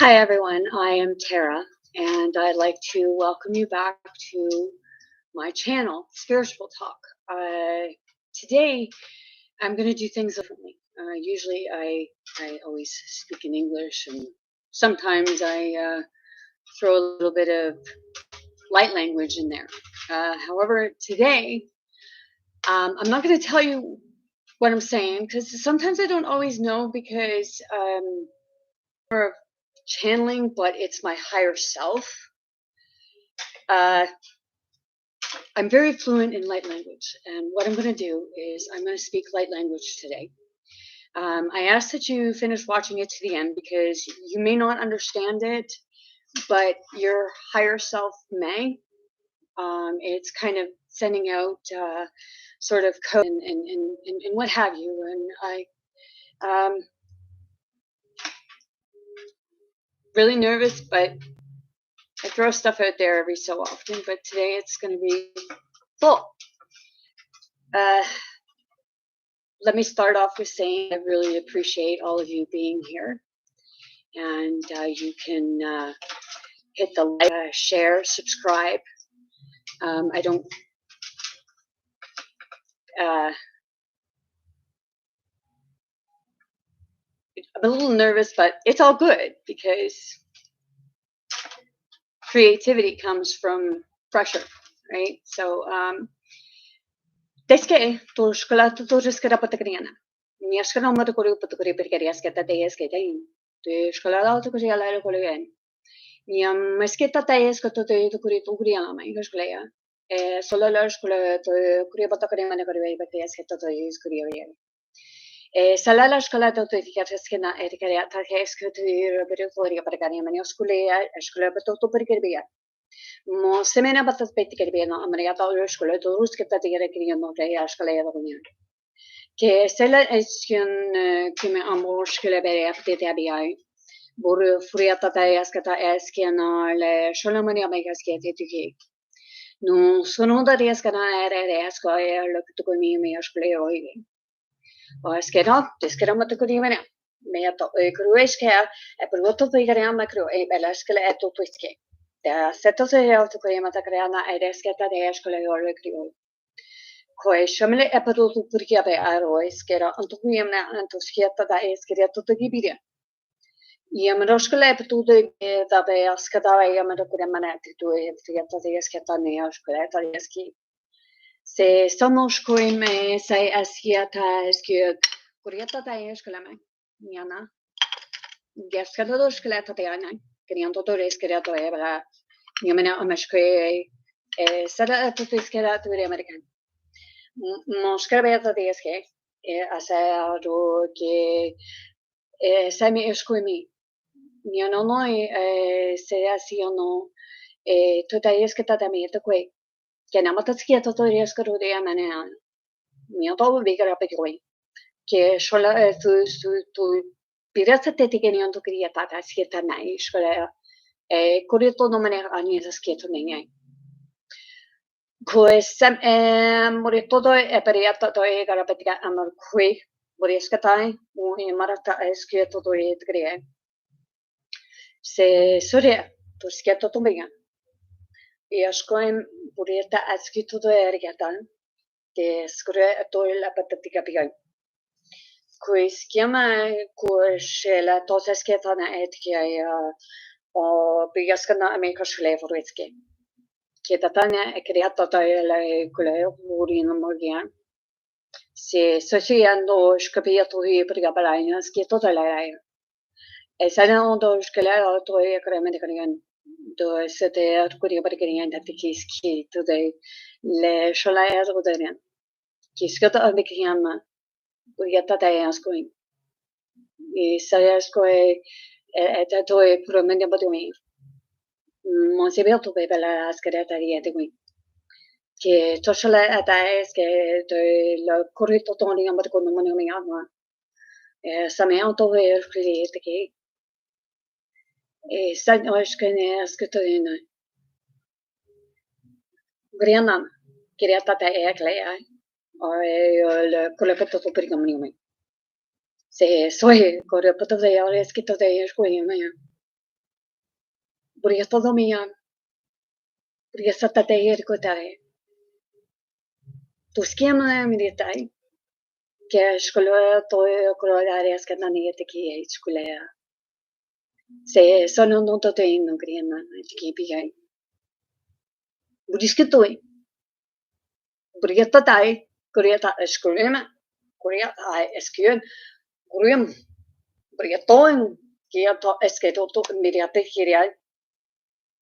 Hi, everyone. I am Tara, and I'd like to welcome you back to my channel, Spiritual Talk. Today, I'm going to do things differently. Usually, I always speak in English, and sometimes I throw a little bit of light language in there. However, today, I'm not going to tell you what I'm saying because sometimes I don't always know because for channeling, but it's my higher self. I'm very fluent in light language, and what I'm going to do is I'm going to speak light language today. I ask that you finish watching it to the end because you may not understand it, but your higher self may. It's kind of sending out sort of code and what have you. And I really nervous, but I throw stuff out there every so often. But today it's going to be full. Let me start off with saying I really appreciate all of you being here. And you can hit the like, share, subscribe. I don't. I'm a little nervous, but it's all good because creativity comes from pressure, right? So, Deske to škola to skera patakriana. Ni skera mata kori patakori perkeri asketa te esketa in. To škola la to kori ala kori en. Ni sketa te esketa to kori to kori ala mai škola. Solo la škola to kori patakori mane kori vai pati asketa to is kori vai. Sala la škola to etiskena etikari ta esketa to kori patakari mane škola to perkeri vai. Mo semena batas peti kerbiena ameriata uskola to rusketa tigere kriano re askala ya donya ke sela eskun kime amoskele bere afte tabiai bor furiata ta askata eskena le sholamani amaikaske tetuki no sono da riaskana ere asko lo que tu comi me askle oige o askera deskera matukuni me ato krueske e provoto pegare macro e belaskele eto twiske. Seto se auto mata creana eresketa de escola ore criol. Koe shamile epado tu turkia be aro eskera antukuiamna antuskieta da eskera to gibiria. Yamroskele epatu de da be askada yamada kuremana tu fiata de esketa ne askole ta eski. Se somos koime se eskiata eski kurieta da eskola me. Niana. Geskada do skeleta de ana. Criando to eskera to ebra. Yamena amashkwe sada tuiskera to American. Moskera de eske asa do que sami eskuimi. Niano noi se asiono tota esketa tami to kwe. Que namatatski to eskero de amana. Niato bigara pekoi. Que shola tu pirata tetikeni to kriata ta sieta nai shola Corretto non me ne ani schietto nei. Sam moretto e periata to e garapetica amor qui boriscatai e marata e schietto to e gre. Se soria to schietto to bega. E ascoem borieta a schietto to e rigatan. Che scure to la patatica pigai. Qui schiama la tosa schietana et che o bigaskana Amerika Schleveritski. Che tatania è creata la cultura morgian. Se sociando scapiato i prigabalaina schieto la e sanando scalera to e cremete can do sete arcuria perché da tikiski to le sholaya roderian. Che scata abekiyama Ugata Dayaskoin. E Sayasko e Tatoe Promenia Batumi. Monsibilto Bebela Ascadataria de Wing. Che Toshala Ataes che la corretto toni amber con monomiama. Sameauto ver cliente che e San Oskene Ascatolina. Brianna, Kiriata Eclea, o il collegato per i se soy correpoto de ahora es que todo es güey, Buriya todo miyan. Buriya satate yerkotare. Tuskiama militai. Que shkolo to kolorarias que naniyete ki shkolea. Se sono non to te no kriena ki pigai. Burisketoi. Buriya tatai. Buriya ta shkolema. Buriya ai eskien. Buriya buriya toin. Kia to esketo to miliate kiria.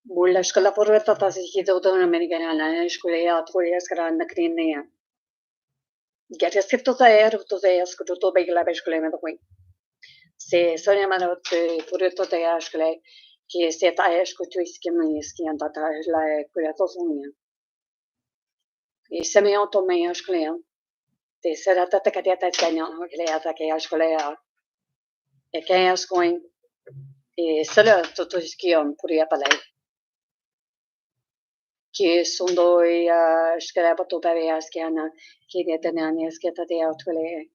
Bulla shkola porveta ta si to americana la shkolea toria skra nakrinea. Get esketo ta to te esketo to begla beshkolema to kuin. Se sonia manot purto te ashkle ki se ta eskutu iski anta ta la kurato sonia. E semeo to me ashkle. Te sera ta katia ta kanya hoklea ta ke ashkolea. E ke askoin e sera to iskion puria palai. Ki sondo shkela to pare askiana ki de tanani asketa te autkole.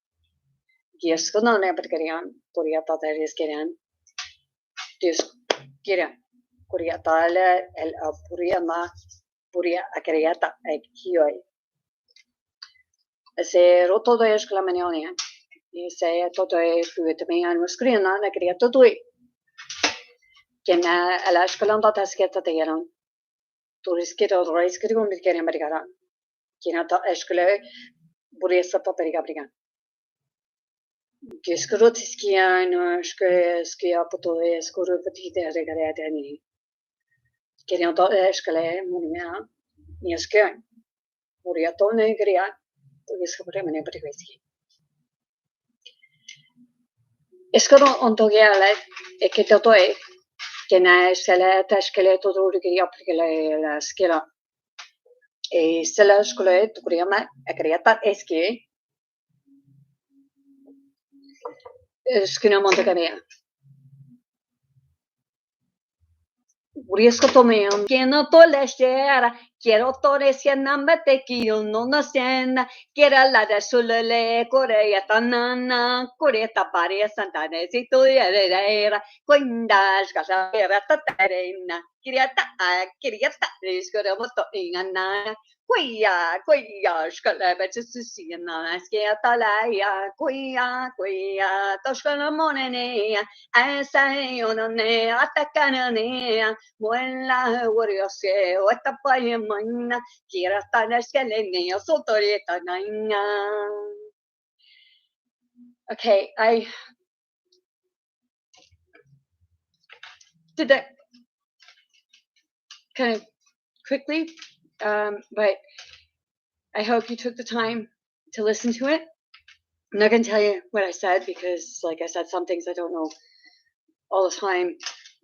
Ki skona ne patkarian puria ta ta iskian. Tis kira puria tale el puria ma puria akriata ek hioi. Se roto de esclamanione. E se toto e fuete me an skrina na kriata tui. Kena ala escolanda tasketa te eran. Turiskero roiskero mir kere amerikana. Kena ta escole puria sapa perigabriga. Que skrotiskiano skia poto e skoro petite regalete ni. Kena ta escole munia. Ni skia. Puria tone gria. Tuiskapre mene perigaski. Eskoro ontogeale e che toto e che na sele tashkele to durgi yapkele la skela e sele skole to kriama akriata eski skina montakania Uriesco tomeam que no tolestera quiero toresia nambate que no nacena quiera la de sulele corea tanana corea paria santana si tu era coindas casa era tatarena queria ta escora moto ingana Kuya, shkala betsusina, skiatalaya, kuya, toshkala monene, asayonane, atakanane, muela, wariose, watapayamana, kiratana skelene, sotorieta nanya. Okay, I did that kind of quickly, but I hope you took the time to listen to it. I'm not going to tell you what I said because, like I said, some things I don't know all the time.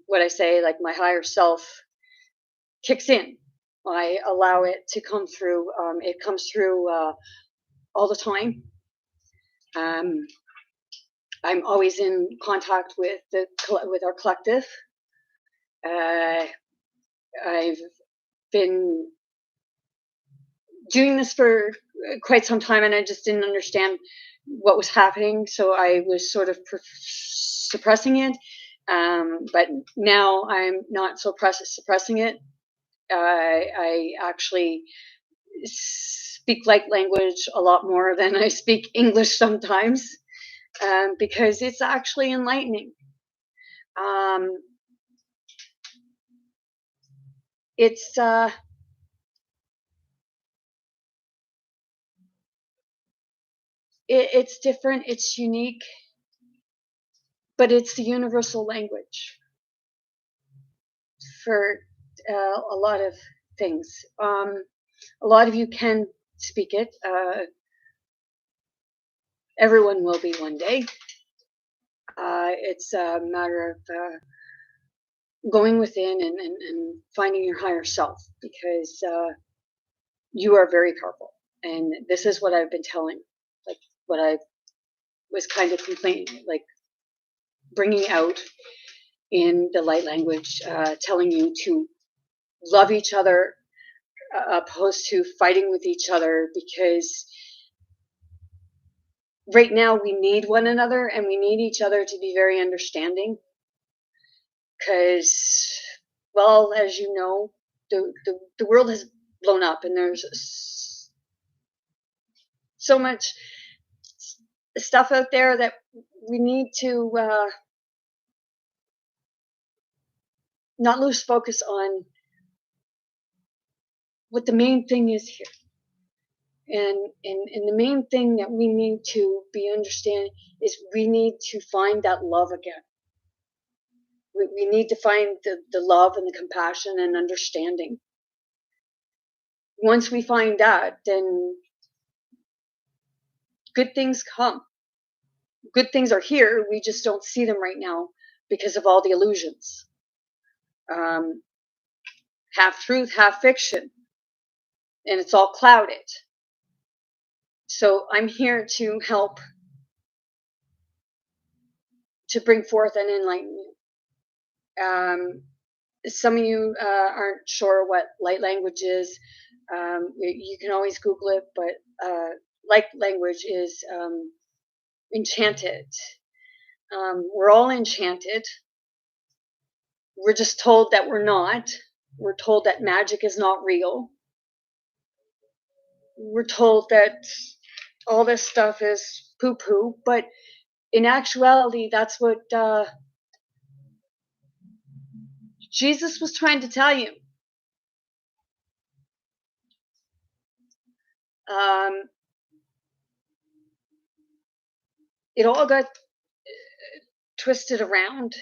What I say, like my higher self kicks in. I allow it to come through. It comes through all the time. I'm always in contact with our collective. I've been doing this for quite some time, and I just didn't understand what was happening, so I was sort of suppressing it. But now I'm not so suppressing it. I actually speak light language a lot more than I speak English sometimes, because it's actually enlightening. It's different, it's unique, but it's the universal language for a lot of things. A lot of you can speak it. Everyone will be one day. It's a matter of going within and finding your higher self, because you are very powerful. And this is what I've been telling, like what I was kind of complaining, like bringing out in the light language, telling you to love each other, opposed to fighting with each other, because right now we need one another and we need each other to be very understanding, because Well, as you know, the world has blown up, and there's so much stuff out there that we need to not lose focus on what the main thing is here. And the main thing that we need to be understanding is we need to find that love again. We need to find the love and the compassion and understanding. Once we find that, then good things come. Good things are here. We just don't see them right now because of all the illusions. Half truth, half fiction. And it's all clouded. So I'm here to help to bring forth an enlightenment. Some of you aren't sure what light language is. You can always Google it, but light language is enchanted. We're all enchanted. We're just told that we're not. We're told that magic is not real. We're told that all this stuff is poo-poo, but in actuality, that's what Jesus was trying to tell you. It all got twisted around,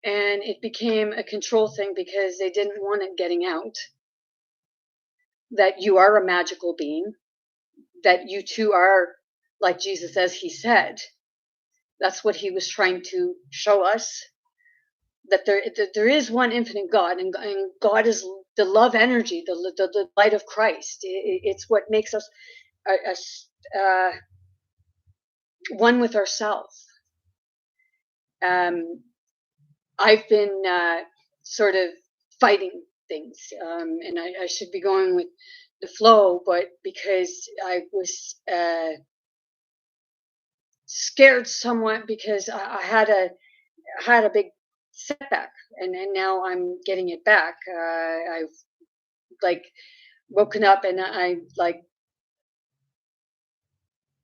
and it became a control thing because they didn't want it getting out that you are a magical being, that you too are like Jesus, as he said. That's what he was trying to show us, that there is one infinite God, and God is the love energy, the light of Christ. It's what makes us one with ourselves. I've been sort of fighting things, and I should be going with the flow, but because I was scared somewhat because I had a big setback, and now I'm getting it back. I've like woken up and I like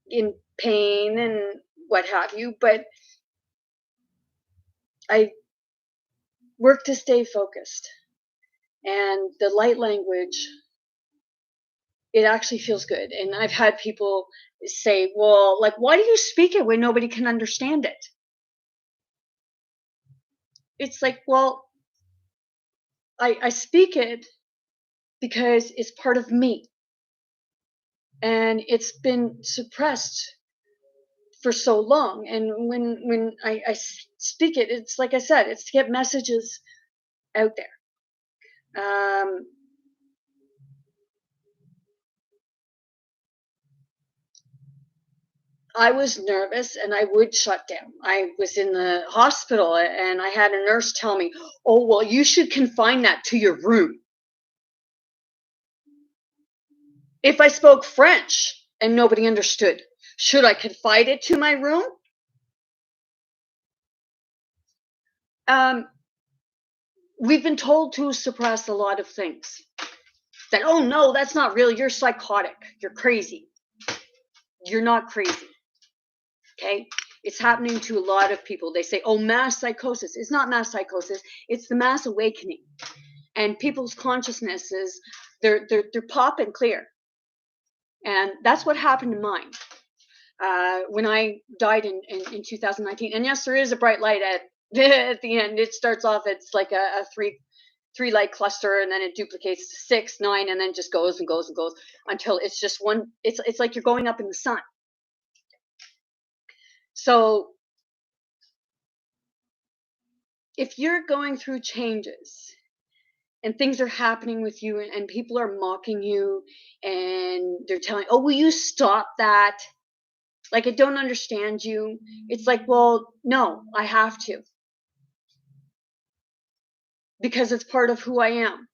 in pain and what have you, but I work to stay focused. And the light language, it actually feels good. And I've had people say, well, like, why do you speak it when nobody can understand it? It's like, well, I speak it because it's part of me. And it's been suppressed for so long. And when I speak it, it's like I said, it's to get messages out there. I was nervous and I would shut down. I was in the hospital and I had a nurse tell me, oh, well, you should confine that to your room. If I spoke French and nobody understood, should I confine it to my room? We've been told to suppress a lot of things. That, oh, no, that's not real. You're psychotic. You're crazy. You're not crazy. Okay? It's happening to a lot of people. They say, oh, mass psychosis. It's not mass psychosis. It's the mass awakening. And people's consciousnesses, they're popping clear. And that's what happened to mine. When I died in 2019. And yes, there is a bright light at the end. It starts off, it's like a three light cluster, and then it duplicates to 6, 9, and then just goes and goes and goes until it's just one. It's like you're going up in the sun. So if you're going through changes and things are happening with you and people are mocking you and they're telling, oh, will you stop that? Like, I don't understand you. It's like, well, no, I have to. Because it's part of who I am.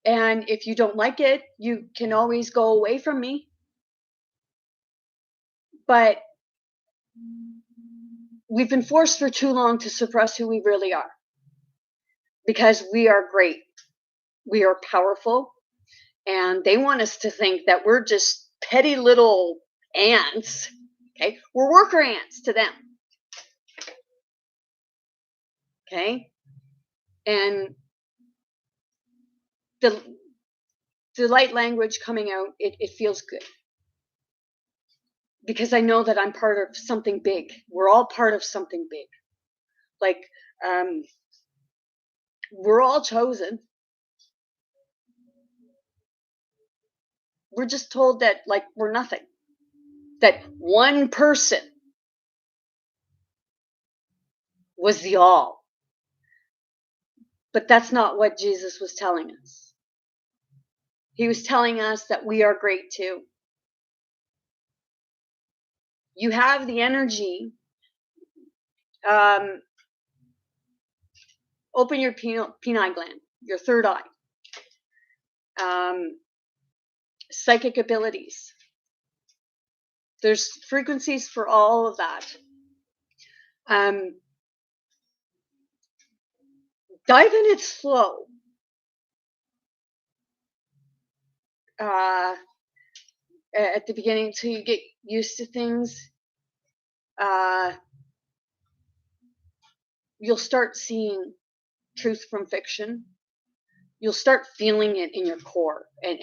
And if you don't like it, you can always go away from me. But we've been forced for too long to suppress who we really are. because we are great. We are powerful. And they want us to think that we're just petty little ants. Okay. We're worker ants to them. Okay. And the light language coming out, it feels good. Because I know that I'm part of something big. We're all part of something big. Like, we're all chosen. We're just told that, like, we're nothing. That one person was the all. But that's not what Jesus was telling us. He was telling us that we are great too. You have the energy. Open your penile gland, your third eye. Psychic abilities. There's frequencies for all of that. Dive in it slow. At the beginning, until you get used to things, you'll start seeing truth from fiction. You'll start feeling it in your core, and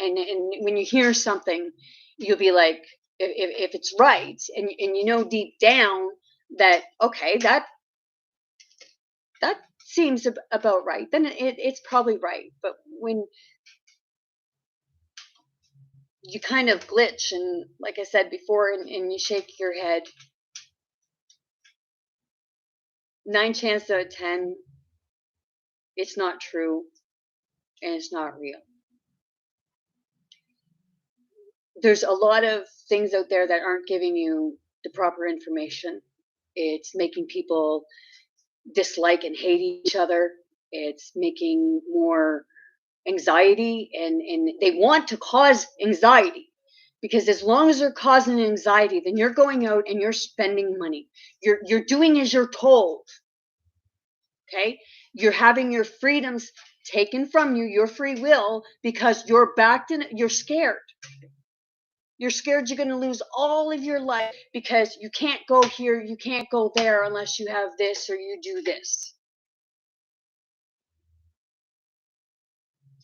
when you hear something, you'll be like, if it's right, and you know deep down that, okay, that seems about right, then it's probably right. But when you kind of glitch, and like I said before, and you shake your head, 9 chances out of 10, it's not true, and it's not real. There's a lot of things out there that aren't giving you the proper information. It's making people dislike and hate each other. It's making more anxiety, and they want to cause anxiety, because as long as they're causing anxiety, then you're going out and you're spending money. You're doing as you're told. Okay? You're having your freedoms taken from you, your free will, because you're backed in, you're scared. You're scared you're going to lose all of your life because you can't go here, you can't go there unless you have this or you do this.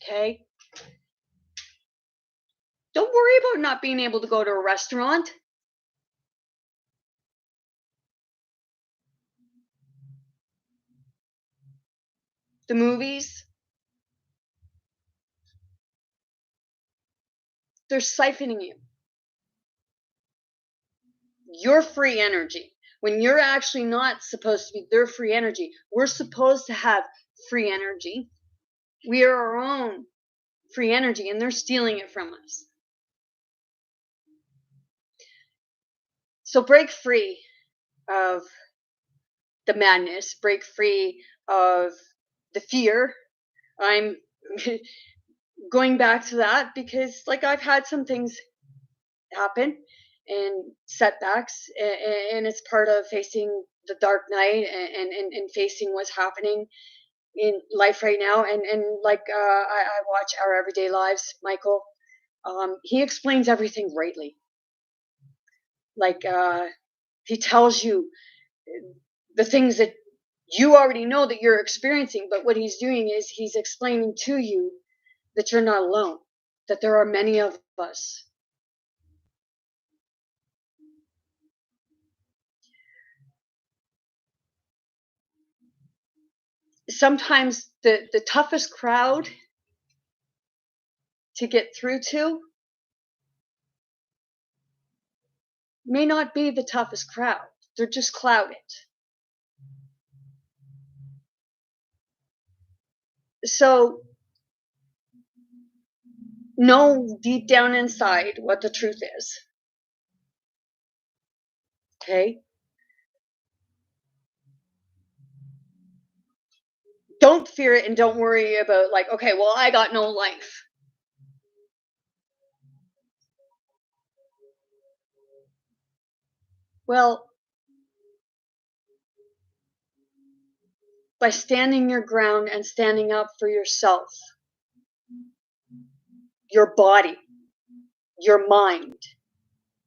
Okay? Don't worry about not being able to go to a restaurant. The movies, they're siphoning you. Your free energy. When you're actually not supposed to be their free energy, we're supposed to have free energy. We are our own free energy, and they're stealing it from us. So break free of the madness, break free of the fear. I'm going back to that because, like, I've had some things happen and setbacks, and it's part of facing the dark night, and facing what's happening in life right now. And like, I watch Our Everyday Lives, Michael. He explains everything greatly. Like, he tells you the things that you already know that you're experiencing, but what he's doing is he's explaining to you that you're not alone, that there are many of us. Sometimes the toughest crowd to get through to may not be the toughest crowd. They're just clouded. So know deep down inside what the truth is. Okay? Don't fear it, and don't worry about, like, okay, well, I got no life. Well, by standing your ground and standing up for yourself, your body, your mind,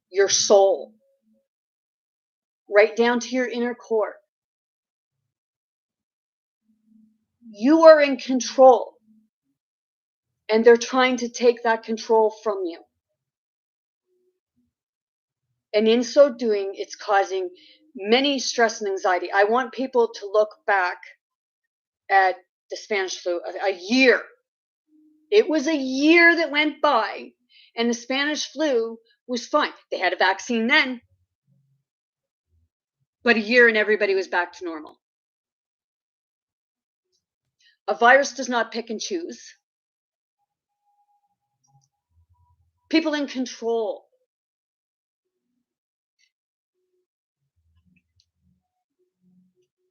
your soul, right down to your inner core. You are in control, and they're trying to take that control from you. And in so doing, it's causing many stress and anxiety. I want people to look back at the Spanish flu, a year. It was a year that went by, and the Spanish flu was fine. They had a vaccine then, but a year and everybody was back to normal. A virus does not pick and choose. People in control.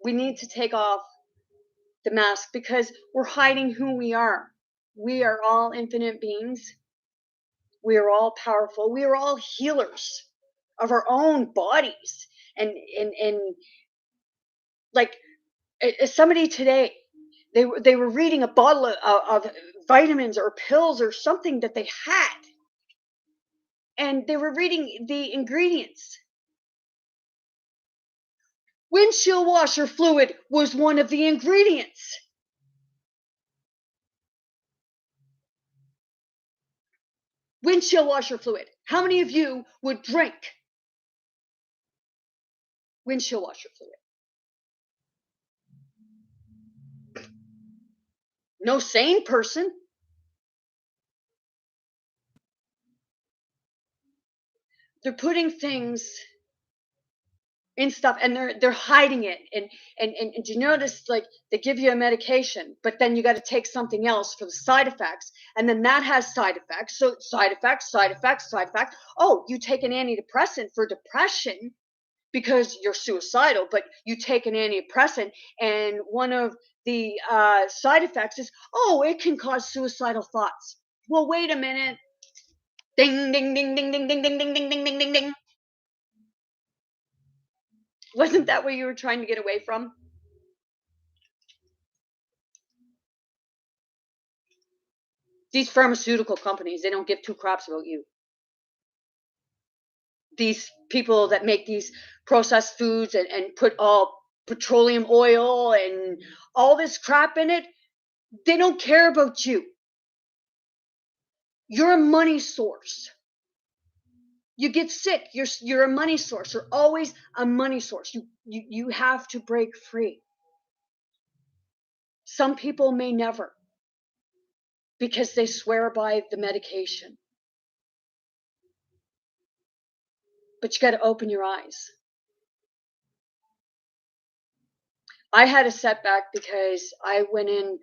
We need to take off the mask because we're hiding who we are. We are all infinite beings. We are all powerful. We are all healers of our own bodies. And like somebody today, they were reading a bottle of vitamins or pills or something that they had, and they were reading the ingredients. Windshield washer fluid was one of the ingredients. Windshield washer fluid. How many of you would drink windshield washer fluid? No sane person. They're putting things in stuff, and they're hiding it. And you notice, like, they give you a medication, but then you got to take something else for the side effects, and then that has side effects. So side effects. Oh, you take an antidepressant for depression because you're suicidal, but you take an antidepressant, and one of the side effects is, oh, it can cause suicidal thoughts. Well, wait a minute. Ding, ding, ding, ding, ding, ding, ding, ding, ding, ding, ding, ding, ding. Wasn't that what you were trying to get away from? These pharmaceutical companies, they don't give two craps about you. These people that make these processed foods and put all petroleum oil and all this crap in it, they don't care about you. You're a money source. You get sick, you're a money source. You're always a money source. You have to break free. Some people may never, because they swear by the medication. But you got to open your eyes. I had a setback because I went in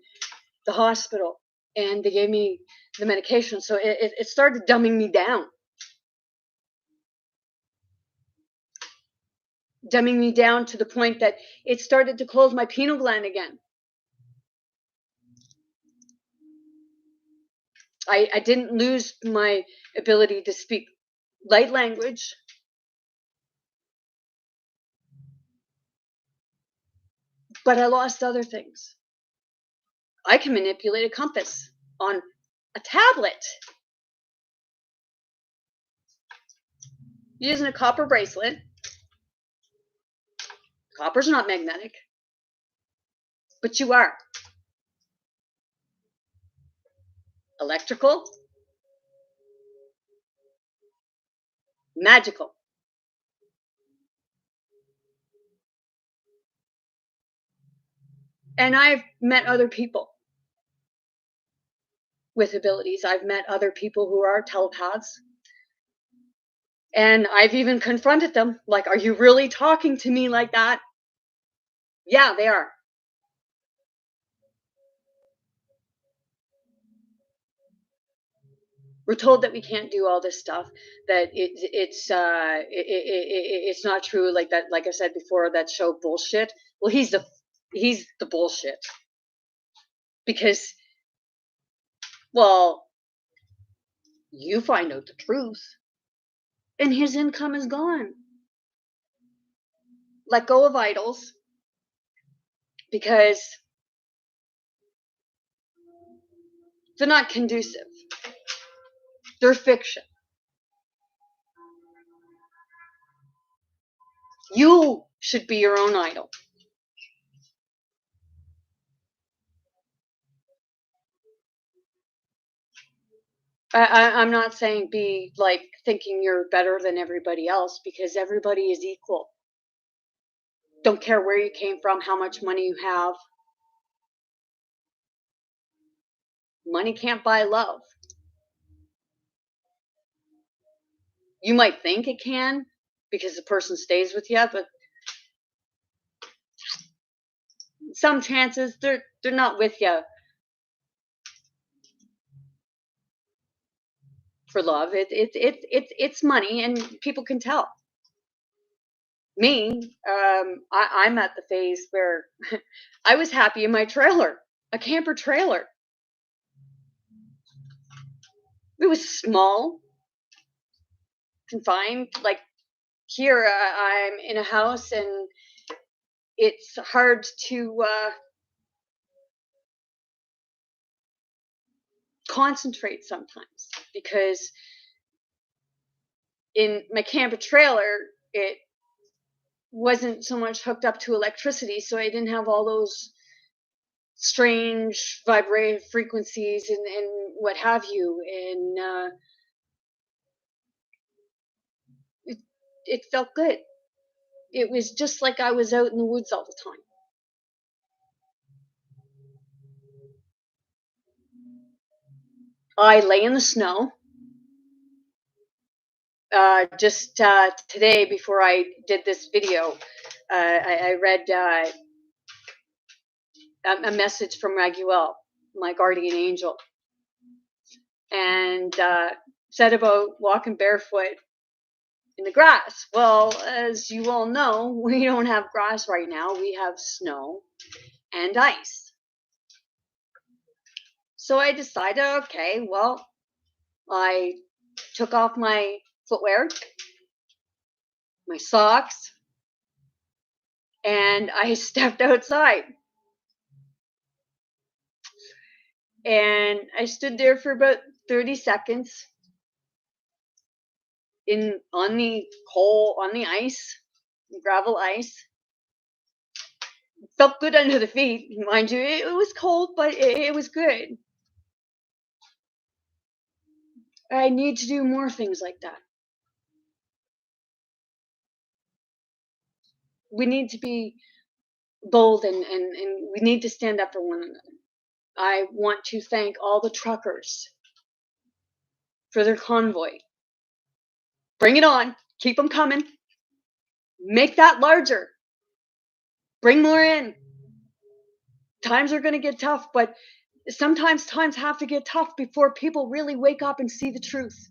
the hospital and they gave me the medication, so it started dumbing me down. Dumbing me down to the point that it started to close my pineal gland again. I didn't lose my ability to speak light language. But I lost other things. I can manipulate a compass on a tablet using a copper bracelet. Copper's not magnetic, but you are. Electrical, magical. And I've met other people with abilities. I've met other people who are telepaths. And I've even confronted them, like, are you really talking to me like that? Yeah, they are. We're told that we can't do all this stuff, that it's not true. Like that, like I said before, that show Bullshit. Well, he's the bullshit, because, well, you find out the truth, and his income is gone. Let go of idols. because they're not conducive. They're fiction. You should be your own idol. I'm not saying be like thinking you're better than everybody else, because everybody is equal. Don't care where you came from, how much money you have. Money can't buy love. You might think it can because the person stays with you, but some chances they're not with you for love. It's money, and people can tell. Me, I'm at the phase where I was happy in my trailer, a camper trailer. It was small, confined. Like here, I'm in a house, and it's hard to concentrate sometimes, because in my camper trailer, it wasn't so much hooked up to electricity, so I didn't have all those strange vibrate frequencies and what have you, and it felt good. It was just like I was out in the woods all the time. I lay in the snow. Just today, before I did this video, I read a message from Raguel, my guardian angel, and said about walking barefoot in the grass. Well, as you all know, we don't have grass right now. We have snow and ice. So I decided, okay, well, I took off my footwear, my socks, and I stepped outside. And I stood there for about 30 seconds on the ice, gravel ice. It felt good under the feet, mind you. It was cold, but it was good. I need to do more things like that. We need to be bold, and we need to stand up for one another. I want to thank all the truckers for their convoy. Bring it on. Keep them coming. Make that larger. Bring more in. Times are going to get tough, but sometimes times have to get tough before people really wake up and see the truth.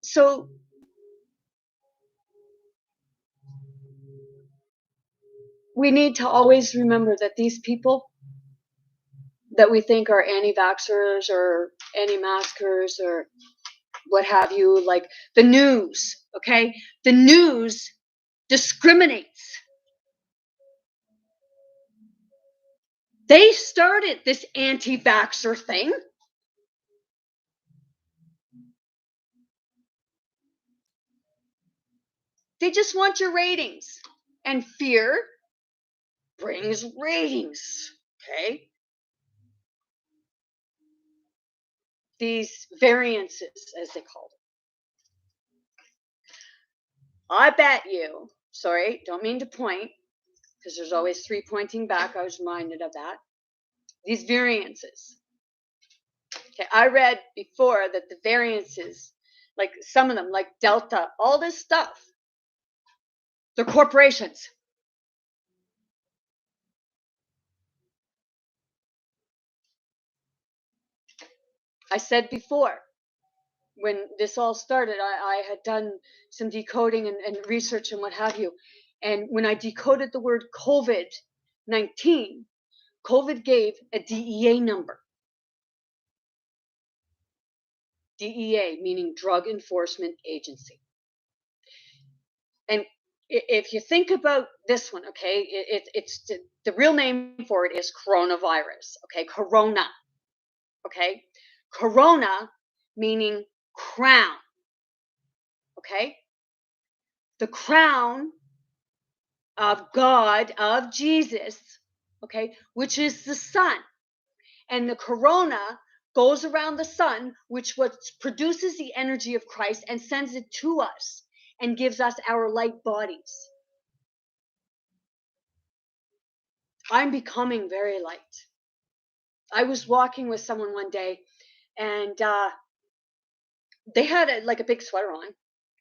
So we need to always remember that these people that we think are anti-vaxxers or anti-maskers or what have you, like the news, okay? The news discriminates. They started this anti-vaxxer thing. They just want your ratings. And fear brings ratings, okay? These variances, as they call them. I bet you, sorry, don't mean to point, because there's always three pointing back. I was reminded of that. These variances. Okay, I read before that the variances, like some of them, like Delta, all this stuff, they're corporations. I said before, when this all started, I had done some decoding and research and what have you. And when I decoded the word COVID-19, COVID gave a DEA number. DEA, meaning Drug Enforcement Agency. And if you think about this one, okay, it's the real name for it is coronavirus, okay, corona, okay, corona meaning crown, okay, the crown of God, of Jesus, okay, which is the sun, and the corona goes around the sun, which what produces the energy of Christ and sends it to us and gives us our light bodies. I'm becoming very light. I was walking with someone one day, and they had a big sweater on,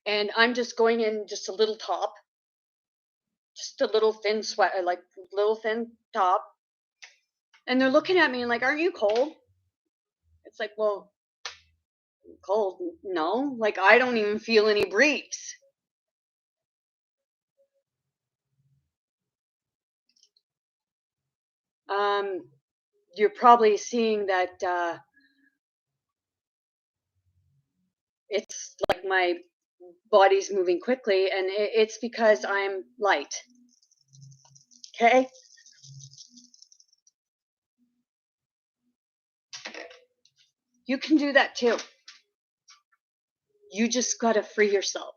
and I'm just going in just a little top, just a little thin sweater, like little thin top, and they're looking at me and like, "Aren't you cold?" It's like, well, cold? No, like I don't even feel any breeze. You're probably seeing that it's like my body's moving quickly, and it's because I'm light. Okay? You can do that too. You just got to free yourself.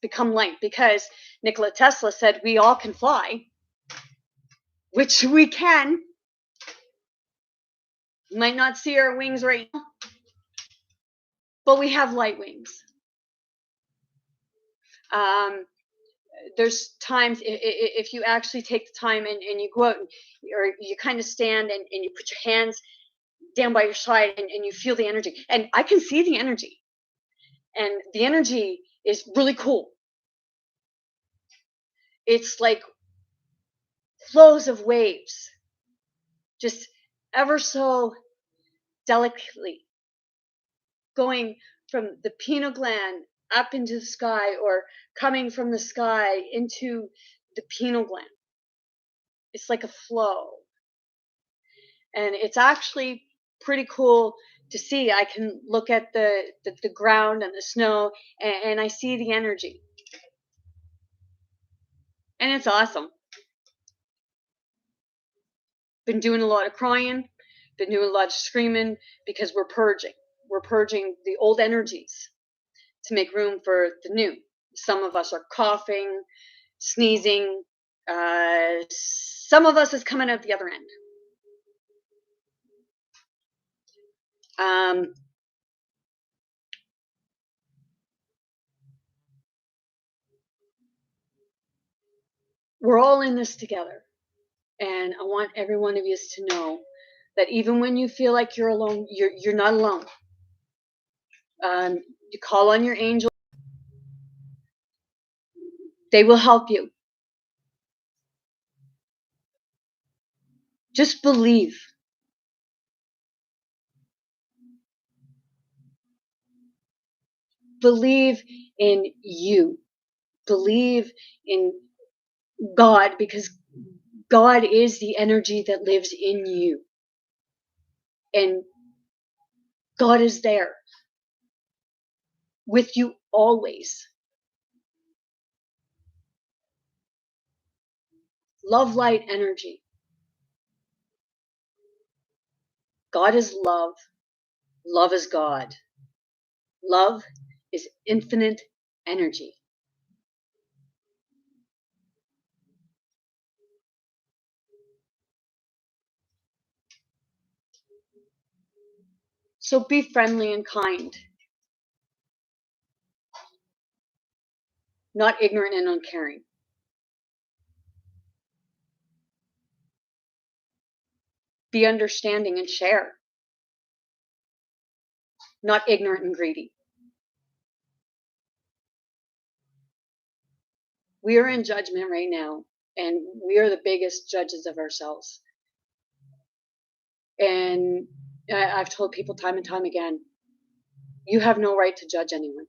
Become light, because Nikola Tesla said we all can fly, which we can. You might not see our wings right now, but we have light wings. There's times if you actually take the time and you go out or you kind of stand and you put your hands down by your side and you feel the energy. And I can see the energy. And the energy is really cool. It's like flows of waves, just ever so delicately going from the pineal gland up into the sky or coming from the sky into the pineal gland. It's like a flow. And it's actually pretty cool to see. I can look at the ground and the snow, and I see the energy. And it's awesome. Been doing a lot of crying, been doing a lot of screaming, because we're purging. We're purging the old energies to make room for the new. Some of us are coughing, sneezing. Some of us is coming out the other end. We're all in this together. And I want every one of you to know that even when you feel like you're alone, you're not alone. You call on your angel. They will help you. Just believe. Believe in you. Believe in God, because God is the energy that lives in you. And God is there with you always. Love, light, energy. God is love. Love is God. Love is infinite energy. So be friendly and kind, not ignorant and uncaring. Be understanding and share, not ignorant and greedy. We are in judgment right now, and we are the biggest judges of ourselves. And I've told people time and time again, you have no right to judge anyone.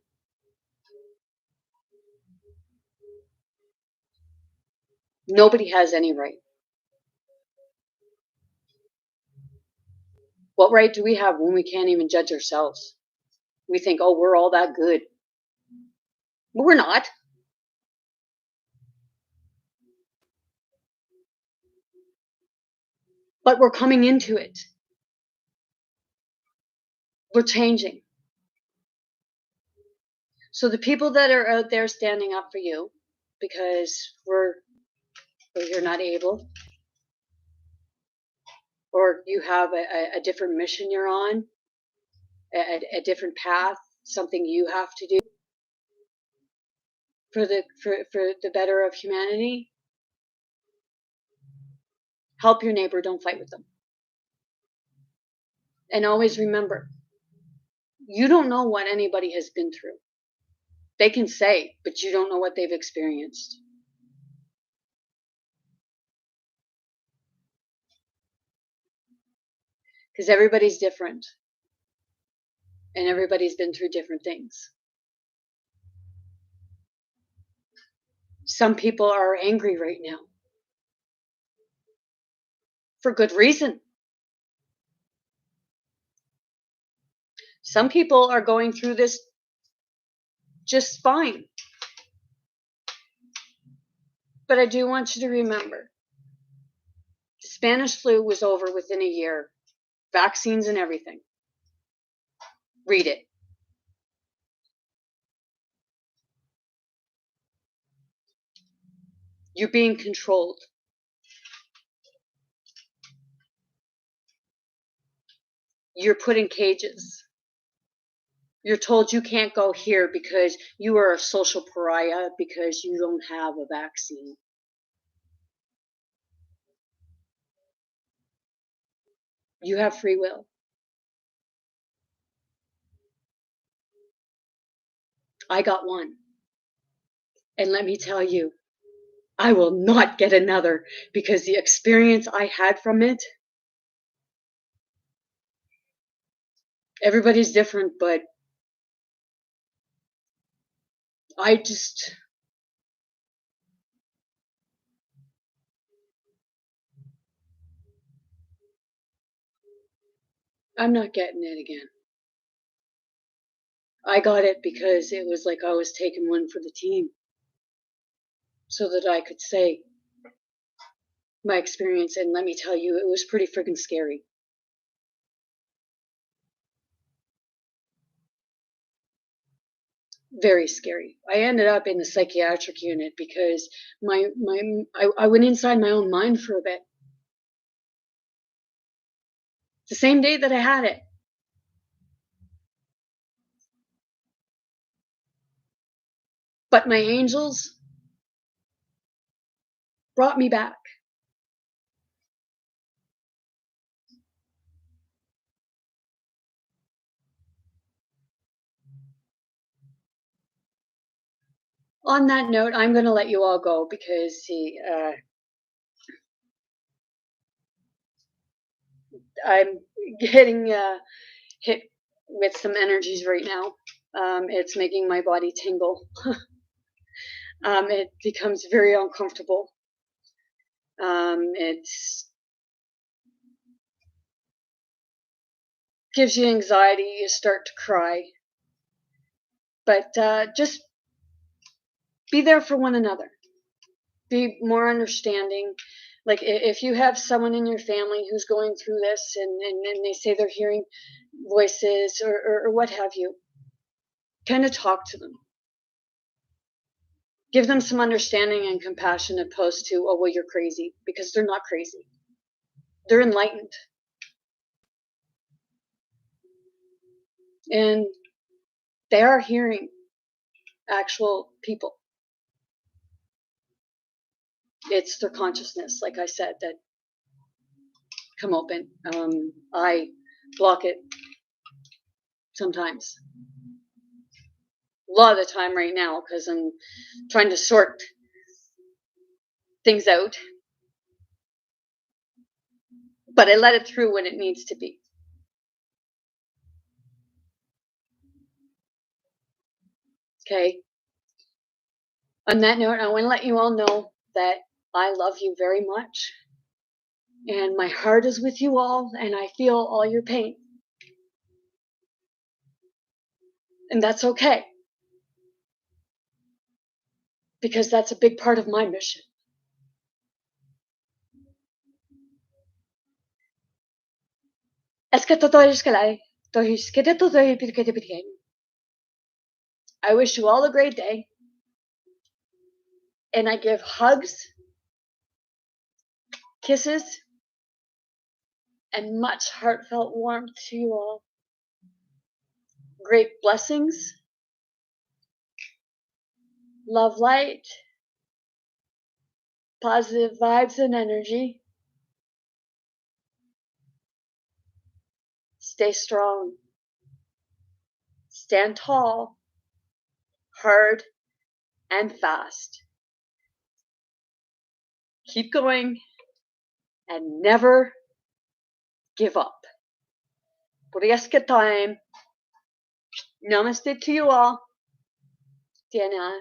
Nobody has any right. What right do we have when we can't even judge ourselves? We think, oh, we're all that good. But we're not. But we're coming into it. We're changing. So the people that are out there standing up for you because you're not able, or you have a different mission you're on, a different path, something you have to do for the better of humanity, help your neighbor, don't fight with them. And always remember, you don't know what anybody has been through. They can say, but you don't know what they've experienced. Because everybody's different. And everybody's been through different things. Some people are angry right now. For good reason. Some people are going through this just fine. But I do want you to remember, the Spanish flu was over within a year. Vaccines and everything. Read it. You're being controlled. You're put in cages. You're told you can't go here because you are a social pariah because you don't have a vaccine. You have free will. I got one. And let me tell you, I will not get another because the experience I had from it, everybody's different, but I'm not getting it again. I got it because it was like I was taking one for the team so that I could say my experience. And let me tell you, it was pretty freaking scary. Very scary. I ended up in the psychiatric unit because I went inside my own mind for a bit. The same day that I had it. But my angels brought me back. On that note, I'm going to let you all go because I'm getting hit with some energies right now. It's making my body tingle. It becomes very uncomfortable. It gives you anxiety. You start to cry. But just be there for one another. Be more understanding. Like if you have someone in your family who's going through this and they say they're hearing voices or what have you, kind of talk to them. Give them some understanding and compassion opposed to, oh, well, you're crazy, because they're not crazy. They're enlightened. And they are hearing actual people. It's their consciousness, like I said, that come open. I block it sometimes. A lot of the time right now because I'm trying to sort things out. But I let it through when it needs to be. Okay. On that note, I want to let you all know that I love you very much. And my heart is with you all, and I feel all your pain. And that's okay. Because that's a big part of my mission. I wish you all a great day. And I give hugs, kisses, and much heartfelt warmth to you all. Great blessings, love, light, positive vibes and energy. Stay strong. Stand tall, hard, and fast. Keep going and never give up. Puriyaska time. Namaste to you all. Diana.